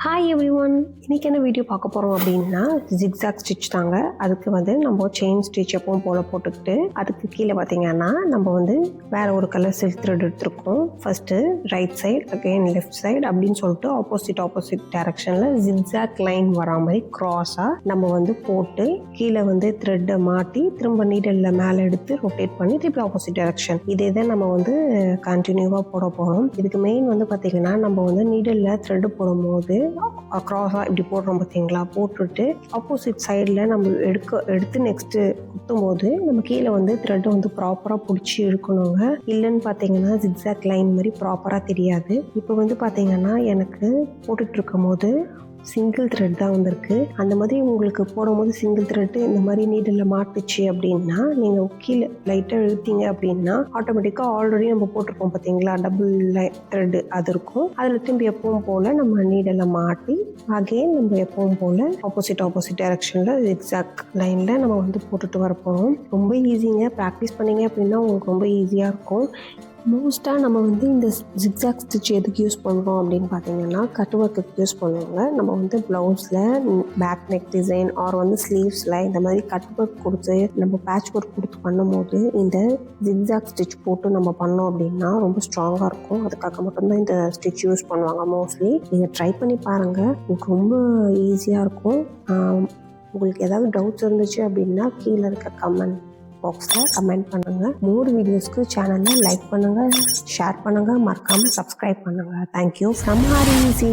Hi every one, இன்றைக்கி என்ன video பார்க்க போகிறோம் அப்படின்னா ஜிக்ஸாக் ஸ்டிச் தாங்க. அதுக்கு வந்து நம்ம செயின் ஸ்டிச் எப்பவும் போல் போட்டுக்கிட்டு அதுக்கு கீழே பார்த்திங்கன்னா நம்ம வந்து வேறு ஒரு கலர் சில்க் த்ரெட் எடுத்துருக்கோம். First right side, again left side அப்படின்னு சொல்லிட்டு ஆப்போசிட் டைரக்ஷனில் ஜிக்ஸாக் லைன் வரா மாதிரி க்ராஸாக நம்ம வந்து போட்டு கீழே வந்து த்ரெட்டை மாட்டி திரும்ப நீடலில் மேலே எடுத்து ரொட்டேட் பண்ணி திருப்பி ஆப்போசிட் டைரக்ஷன் இதே தான் நம்ம வந்து கண்டினியூவாக போட போகிறோம். இதுக்கு மெயின் வந்து பார்த்திங்கன்னா நம்ம வந்து நீடலில் த்ரெட்டு போடும்போது க்ராஸாக இப்படி போடுறோம் பார்த்தீங்களா, போட்டுட்டு ஆப்போசிட் சைடில் நம்ம எடுத்து நெக்ஸ்ட்டு குத்தும் போது நம்ம கீழே வந்து த்ரெட்டை வந்து ப்ராப்பராக பிடிச்சி இருக்கணுங்க. இல்லைன்னு பார்த்தீங்கன்னா ஜிக்ஸாக் லைன் மாதிரி ப்ராப்பராக தெரியாது. இப்போ வந்து பார்த்தீங்கன்னா எனக்கு போட்டுட்டு இருக்கும் போது சிங்கிள் த்ரெட் தான் வந்திருக்கு. அந்த மாதிரி உங்களுக்கு போடும்போது சிங்கிள் த்ரெட்டு இந்த மாதிரி நீடில் மாட்டுச்சு அப்படின்னா நீங்கள் கீழே லைட்டாக இழுத்தீங்க அப்படின்னா ஆட்டோமேட்டிக்காக ஆல்ரெடி நம்ம போட்டிருப்போம் பார்த்தீங்களா டபுள் த்ரெட்டு அது இருக்கும். அதில் திரும்பி எப்பவும் போல் நம்ம நீடில் மாட்டி அகெயின் நம்ம எப்பவும் போல் ஆப்போசிட் டைரக்ஷனில் எக்ஸாக்ட் லைனில் நம்ம வந்து போட்டுட்டு வரப்போகிறோம். ரொம்ப ஈஸிங்க. ப்ராக்டிஸ் பண்ணிங்க அப்படின்னா உங்களுக்கு ரொம்ப ஈஸியாக இருக்கும். மோஸ்ட்டாக நம்ம வந்து இந்த ஜிக்ஸாக் ஸ்டிச் எதுக்கு யூஸ் பண்ணுறோம் அப்படின்னு பார்த்தீங்கன்னா கட் ஒர்க்குக்கு யூஸ் பண்ணுவாங்க. நம்ம வந்து ப்ளவுஸில் பேக் நெக் டிசைன் ஆர் வந்து ஸ்லீவ்ஸில் இந்த மாதிரி கட் ஒர்க் கொடுத்து நம்ம பேட்ச் ஒர்க் கொடுத்து பண்ணும்போது இந்த ஜிக்ஸாக் ஸ்டிச் போட்டு நம்ம பண்ணோம் அப்படின்னா ரொம்ப ஸ்ட்ராங்காக இருக்கும். அதுக்காக மட்டும்தான் இந்த ஸ்டிச் யூஸ் பண்ணுவாங்க மோஸ்ட்லி. நீங்கள் ட்ரை பண்ணி பாருங்கள், உங்களுக்கு ரொம்ப ஈஸியாக இருக்கும். உங்களுக்கு ஏதாவது டவுட்ஸ் இருந்துச்சு அப்படின்னா கீழே இருக்க கமெண்ட் பாக்ஸில் கமெண்ட் பண்ணுங்கள். மோர் வீடியோஸ்க்கு சேனலை லைக் பண்ணுங்கள், ஷேர் பண்ணுங்கள், மறக்காமல் சப்ஸ்கிரைப் பண்ணுங்கள். Thank you from Harry easy.